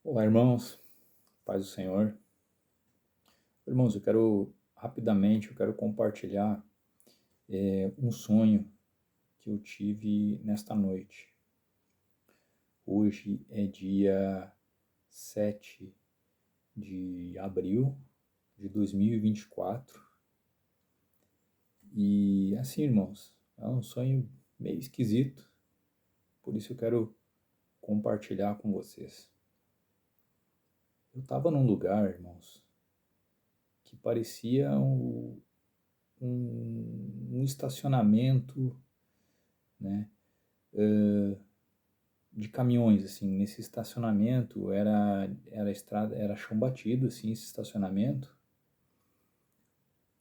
Olá, irmãos, paz do Senhor. Irmãos, eu quero compartilhar um sonho que eu tive nesta noite. Hoje é dia 7 de abril de 2024 e assim, irmãos, é um sonho meio esquisito, por isso eu quero compartilhar com vocês. Eu estava num lugar, irmãos, que parecia um estacionamento, né, de caminhões, assim. Nesse estacionamento era estrada, era chão batido, assim, esse estacionamento.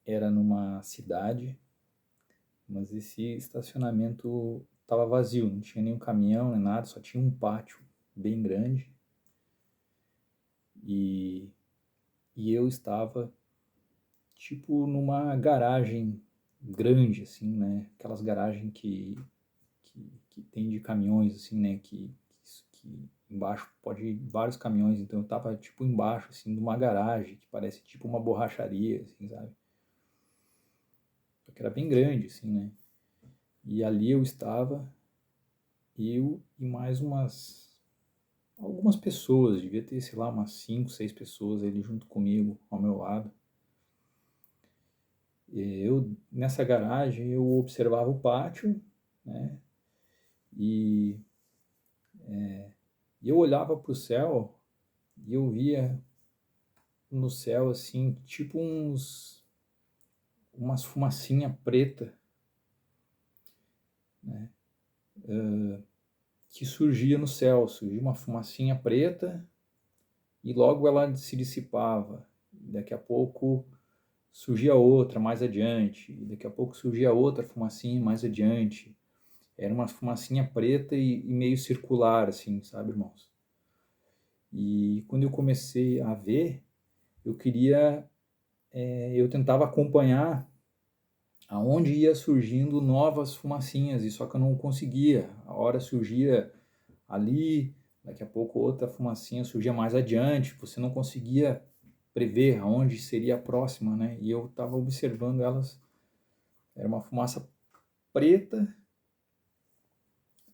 Era numa cidade, mas esse estacionamento estava vazio, não tinha nenhum caminhão, nem nada, só tinha um pátio bem grande. E, e eu estava, tipo, numa garagem grande, assim, né? Aquelas garagens que tem de caminhões, assim, né? Que embaixo pode ir vários caminhões, então eu tava, tipo, embaixo, assim, de uma garagem, que parece, tipo, uma borracharia, assim, sabe? Só que era bem grande, assim, né? E ali eu estava, eu e mais algumas pessoas, devia ter, sei lá, umas 5, 6 pessoas ali junto comigo, ao meu lado. Nessa garagem, eu observava o pátio, né? E eu olhava para o céu e eu via no céu, assim, tipo umas fumacinha preta, né? Que surgia no céu, surgia uma fumacinha preta e logo ela se dissipava. Daqui a pouco surgia outra mais adiante, e daqui a pouco surgia outra fumacinha mais adiante. Era uma fumacinha preta e meio circular, assim, sabe, irmãos? E quando eu comecei a ver, eu queria, eu tentava acompanhar aonde ia surgindo novas fumacinhas, e só que eu não conseguia. A hora surgia ali, daqui a pouco outra fumacinha surgia mais adiante, você não conseguia prever aonde seria a próxima, né? E eu estava observando elas, era uma fumaça preta,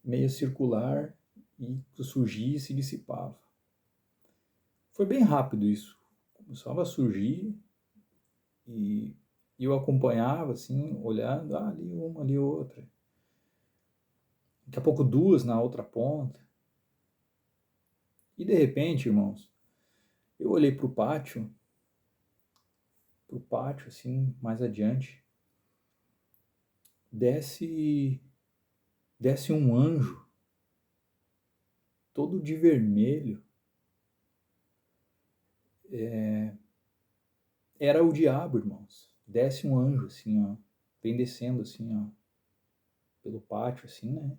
meio circular, e surgia e se dissipava. Foi bem rápido isso, começava a surgir e eu acompanhava assim, olhando, ali uma, ali outra. Daqui a pouco duas na outra ponta. E de repente, irmãos, eu olhei pro pátio assim, mais adiante, desce desce um anjo todo de vermelho. Era o diabo, irmãos. Desce um anjo assim, ó, vem descendo assim, ó, pelo pátio assim, né?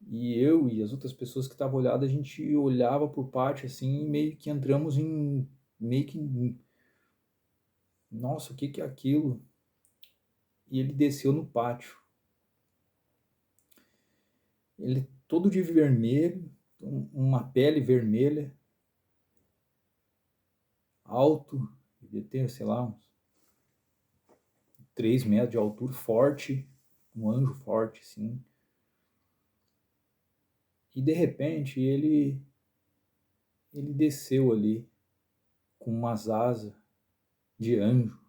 E eu e as outras pessoas que estavam olhando, a gente olhava pro pátio assim e meio que entramos em meio que nossa, o que que é aquilo? E ele desceu no pátio. Ele todo de vermelho, uma pele vermelha, alto, devia ter, sei lá, uns 3 metros de altura, forte, um anjo forte, assim. E de repente ele desceu ali com umas asas de anjo.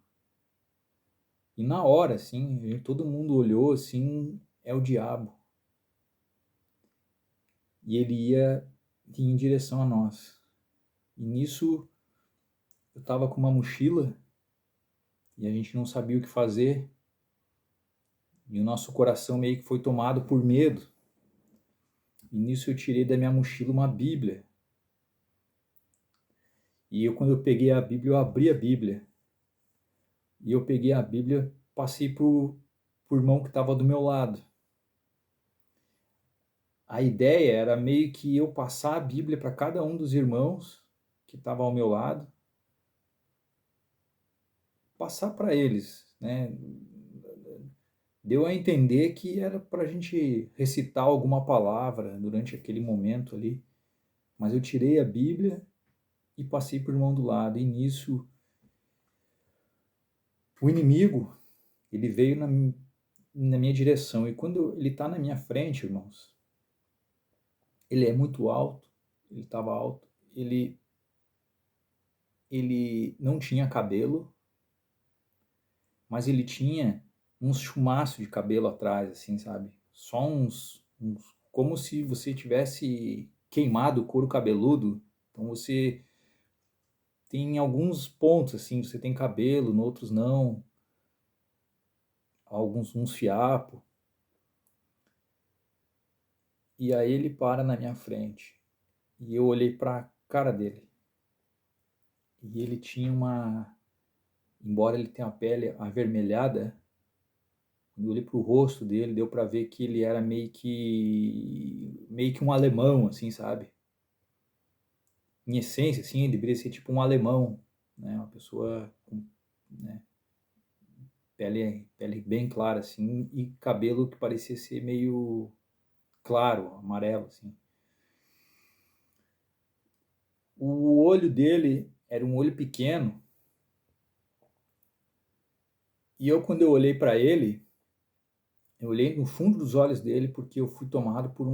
E na hora, assim, todo mundo olhou assim, é o diabo. E ele ia em direção a nós. E nisso eu tava com uma mochila e a gente não sabia o que fazer. E o nosso coração meio que foi tomado por medo. E nisso eu tirei da minha mochila uma Bíblia. E quando eu peguei a Bíblia, eu abri a Bíblia. E eu peguei a Bíblia, passei pro irmão que estava do meu lado. A ideia era meio que eu passar a Bíblia para cada um dos irmãos que estavam ao meu lado, passar para eles, né? Deu a entender que era para a gente recitar alguma palavra durante aquele momento ali. Mas eu tirei a Bíblia e passei para o irmão do lado. E nisso, o inimigo, ele veio na minha direção. E quando ele está na minha frente, irmãos, ele é muito alto, ele estava alto, ele não tinha cabelo, mas ele tinha uns chumaços de cabelo atrás, assim, sabe? Só como se você tivesse queimado o couro cabeludo. Então você tem alguns pontos, assim, você tem cabelo, no outros não, alguns uns fiapos. E aí ele para na minha frente. E eu olhei para a cara dele. E ele tinha embora ele tenha a pele avermelhada, quando eu olhei pro rosto dele, deu para ver que ele era meio que um alemão, assim, sabe? Em essência, assim, ele deveria ser tipo um alemão, né? Uma pessoa com, né, pele bem clara, assim, e cabelo que parecia ser meio claro, amarelo, assim. O olho dele era um olho pequeno, e quando eu olhei para ele, eu olhei no fundo dos olhos dele porque eu fui tomado por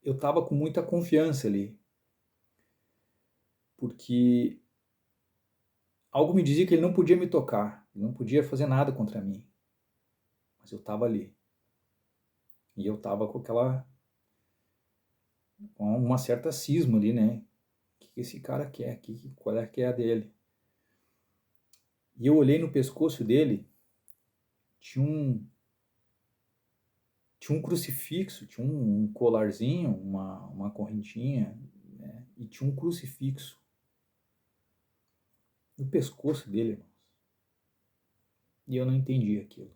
eu tava com muita confiança ali, porque algo me dizia que ele não podia me tocar, ele não podia fazer nada contra mim, mas eu tava ali. E eu tava com uma certa cisma ali, né? O que esse cara quer? Qual é que é a dele? E eu olhei no pescoço dele, tinha um, tinha um crucifixo, tinha um colarzinho, uma correntinha, né? E tinha um crucifixo no pescoço dele, irmãos. E eu não entendi aquilo.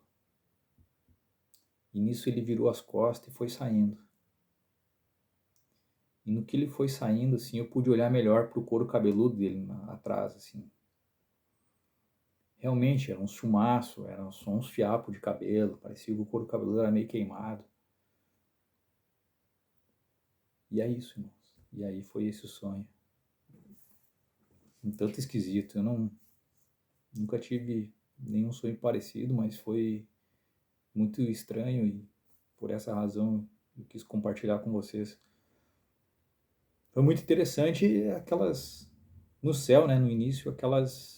E nisso ele virou as costas e foi saindo. E no que ele foi saindo, assim, eu pude olhar melhor pro couro cabeludo dele atrás, assim. Realmente, era um chumaço, eram só uns fiapos de cabelo, parecia que o couro cabeludo era meio queimado. E é isso, irmãos. E aí foi esse o sonho. Um tanto esquisito. Eu nunca tive nenhum sonho parecido, mas foi muito estranho e por essa razão eu quis compartilhar com vocês. Foi muito interessante no céu, né, no início, aquelas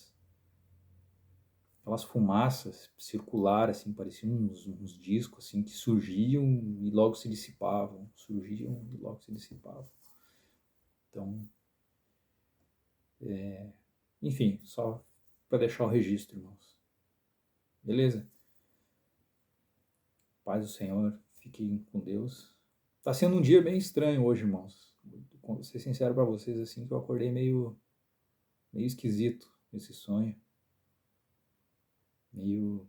fumaças circulares, assim, pareciam uns discos, assim, que surgiam e logo se dissipavam, surgiam e logo se dissipavam. Então, enfim, só para deixar o registro, irmãos. Beleza? Paz do Senhor, fiquem com Deus. Tá sendo um dia bem estranho hoje, irmãos. Vou ser sincero para vocês, assim, que eu acordei meio esquisito esse sonho. Meio,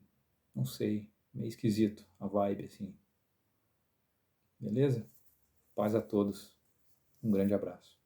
não sei, meio esquisito a vibe, assim. Beleza? Paz a todos. Um grande abraço.